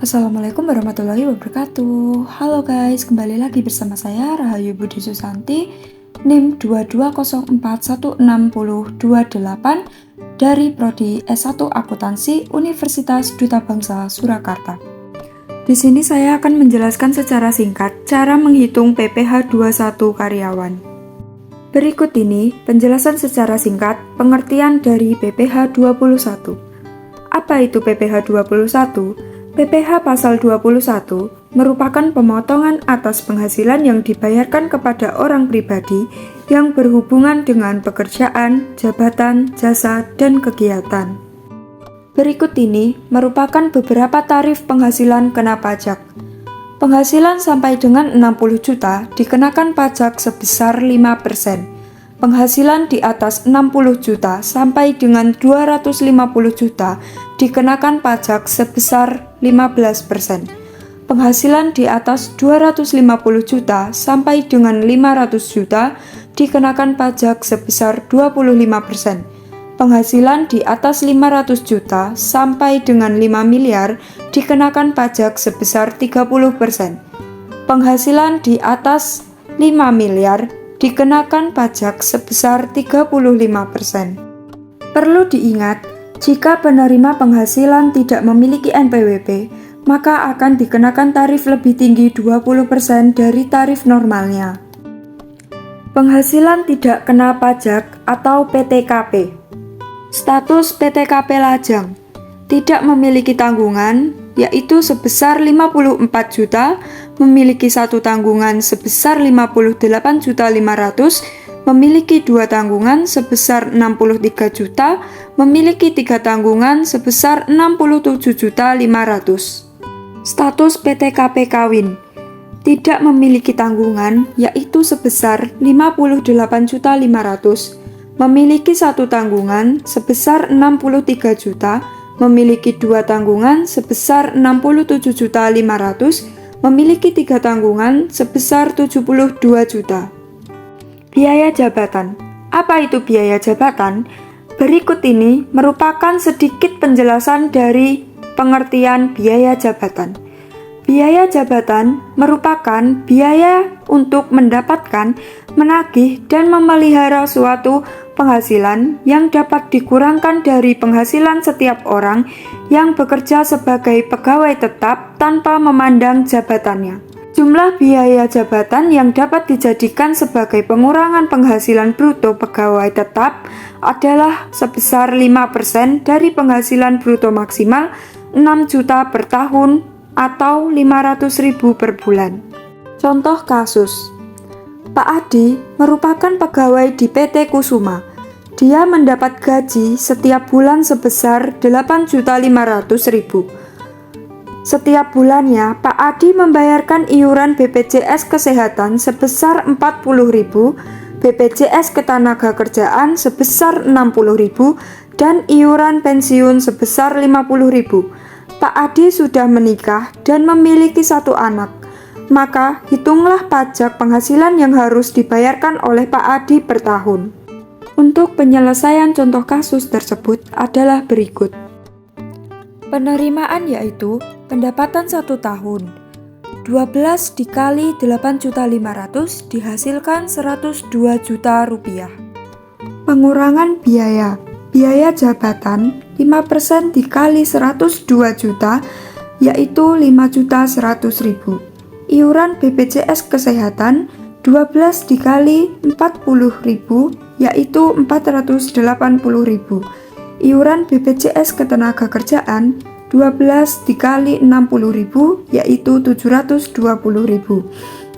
Assalamualaikum warahmatullahi wabarakatuh. Halo guys, kembali lagi bersama saya Rahayu Budi Susanti, NIM 220416028 dari Prodi S1 Akuntansi Universitas Duta Bangsa Surakarta. Di sini saya akan menjelaskan secara singkat cara menghitung PPh 21 karyawan. Berikut ini penjelasan secara singkat pengertian dari PPh 21. Apa itu PPh 21? PPh pasal 21 merupakan pemotongan atas penghasilan yang dibayarkan kepada orang pribadi yang berhubungan dengan pekerjaan, jabatan, jasa, dan kegiatan. Berikut ini merupakan beberapa tarif penghasilan kena pajak. Penghasilan sampai dengan 60 juta dikenakan pajak sebesar 5%. Penghasilan di atas 60 juta sampai dengan 250 juta dikenakan pajak sebesar 15%. Penghasilan di atas 250 juta sampai dengan 500 juta dikenakan pajak sebesar 25%. Penghasilan di atas 500 juta sampai dengan 5 miliar dikenakan pajak sebesar 30%. Penghasilan di atas 5 miliar dikenakan pajak sebesar 35%. Perlu diingat, jika penerima penghasilan tidak memiliki NPWP, maka akan dikenakan tarif lebih tinggi 20% dari tarif normalnya. Penghasilan tidak kena pajak atau PTKP. Status PTKP lajang, tidak memiliki tanggungan, yaitu sebesar 54 juta, memiliki satu tanggungan sebesar 58.500.000, memiliki dua tanggungan sebesar 63 juta, memiliki tiga tanggungan sebesar 67.500.000. Status PTKP kawin, tidak memiliki tanggungan, yaitu sebesar 58.500.000, memiliki satu tanggungan sebesar 63 juta, memiliki dua tanggungan sebesar 67.500.000, memiliki tiga tanggungan sebesar 72 juta. Biaya jabatan. Apa itu biaya jabatan? Berikut ini merupakan sedikit penjelasan dari pengertian biaya jabatan. Biaya jabatan merupakan biaya untuk mendapatkan, menagih, dan memelihara suatu penghasilan yang dapat dikurangkan dari penghasilan setiap orang yang bekerja sebagai pegawai tetap tanpa memandang jabatannya. Jumlah biaya jabatan yang dapat dijadikan sebagai pengurangan penghasilan bruto pegawai tetap adalah sebesar 5% dari penghasilan bruto maksimal 6 juta per tahun atau 500.000 per bulan. Contoh kasus, Pak Adi merupakan pegawai di PT Kusuma. Dia mendapat gaji setiap bulan sebesar 8.500.000. Setiap bulannya, Pak Adi membayarkan iuran BPJS Kesehatan sebesar 40.000, BPJS Ketenagakerjaan sebesar 60.000, dan iuran pensiun sebesar 50.000. Pak Adi sudah menikah dan memiliki satu anak. Maka hitunglah pajak penghasilan yang harus dibayarkan oleh Pak Adi per tahun. Untuk penyelesaian contoh kasus tersebut adalah berikut. Penerimaan yaitu pendapatan 1 tahun. 12 dikali 8.500.000 dihasilkan 102 juta rupiah. Pengurangan biaya. Biaya jabatan 5% dikali 102 juta yaitu 5.100.000. Iuran BPJS Kesehatan 12 dikali 40.000 yaitu 480.000. Iuran BPJS Ketenagakerjaan 12 dikali 60.000 yaitu 720.000.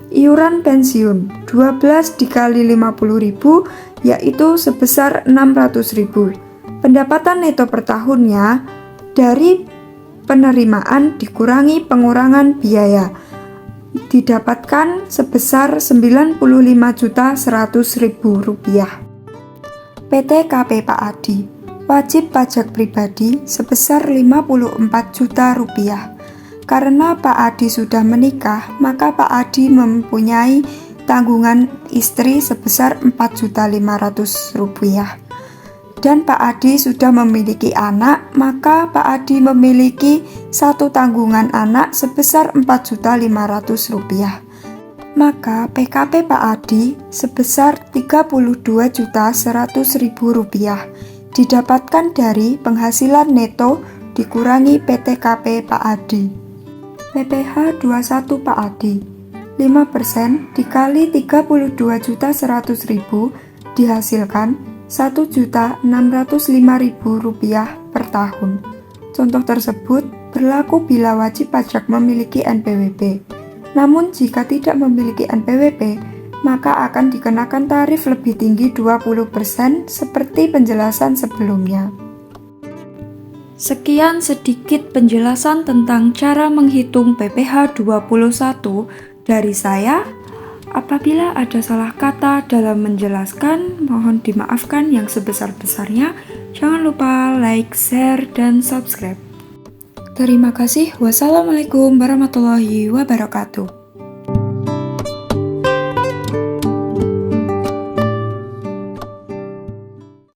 Iuran pensiun 12 dikali 50.000 yaitu sebesar 600.000. Pendapatan neto per tahunnya dari penerimaan dikurangi pengurangan biaya didapatkan sebesar 95.100.000 rupiah. PTKP Pak Adi, wajib pajak pribadi sebesar 54 juta rupiah. Karena Pak Adi sudah menikah, maka Pak Adi mempunyai tanggungan istri sebesar 4.500.000 rupiah. dan Pak Adi sudah memiliki anak, maka Pak Adi memiliki satu tanggungan anak sebesar Rp4.500.000. Maka PKP Pak Adi sebesar Rp32.100.000 didapatkan dari penghasilan neto dikurangi PTKP Pak Adi. PPh 21 Pak Adi, 5% dikali Rp32.100.000 dihasilkan Rp1.605.000 per tahun. Contoh tersebut berlaku bila wajib pajak memiliki NPWP. Namun jika tidak memiliki NPWP, maka akan dikenakan tarif lebih tinggi 20% seperti penjelasan sebelumnya. Sekian sedikit penjelasan tentang cara menghitung PPh 21 dari saya. Apabila ada salah kata dalam menjelaskan, mohon dimaafkan yang sebesar-besarnya. Jangan lupa like, share, dan subscribe. Terima kasih. Wassalamualaikum warahmatullahi wabarakatuh.